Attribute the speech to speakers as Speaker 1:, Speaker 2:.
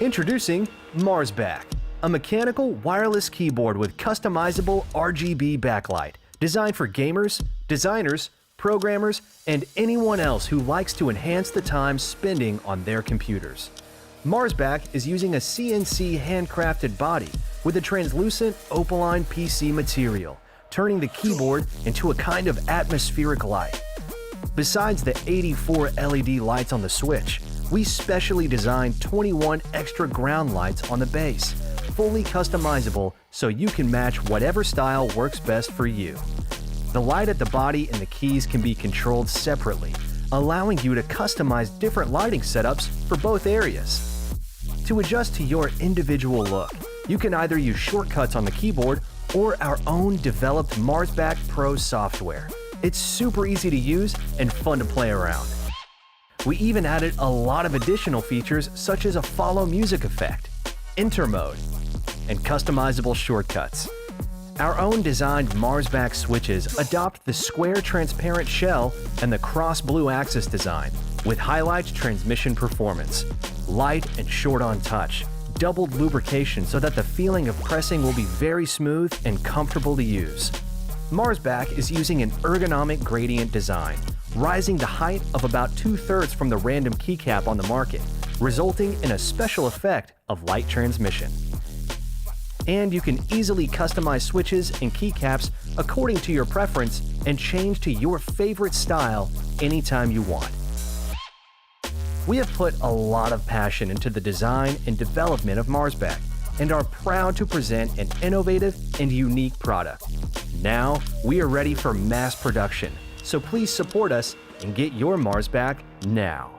Speaker 1: Introducing Marsback, a mechanical wireless keyboard with customizable RGB backlight designed for gamers, designers, programmers, and anyone else who likes to enhance the time spending on their computers. Marsback is using a CNC handcrafted body with a translucent opaline PC material, turning the keyboard into a kind of atmospheric light. Besides the 84 LED lights on the switch, we specially designed 21 extra ground lights on the base, fully customizable so you can match whatever style works best for you. The light at the body and the keys can be controlled separately, allowing you to customize different lighting setups for both areas. To adjust to your individual look, you can either use shortcuts on the keyboard or our own developed Marsback Pro software. It's super easy to use and fun to play around. We even added a lot of additional features such as a follow music effect, enter mode, and customizable shortcuts. Our own designed Marsback switches adopt the square transparent shell and the cross blue axis design with highlight transmission performance, light and short on touch, doubled lubrication so that the feeling of pressing will be very smooth and comfortable to use. Marsback is using an ergonomic gradient design, rising the height of about 2/3 from the random keycap on the market, resulting in a special effect of light transmission. And you can easily customize switches and keycaps according to your preference and change to your favorite style anytime you want. We have put a lot of passion into the design and development of Marsback and are proud to present an innovative and unique product. Now, we are ready for mass production, so please support us and get your Marsback now.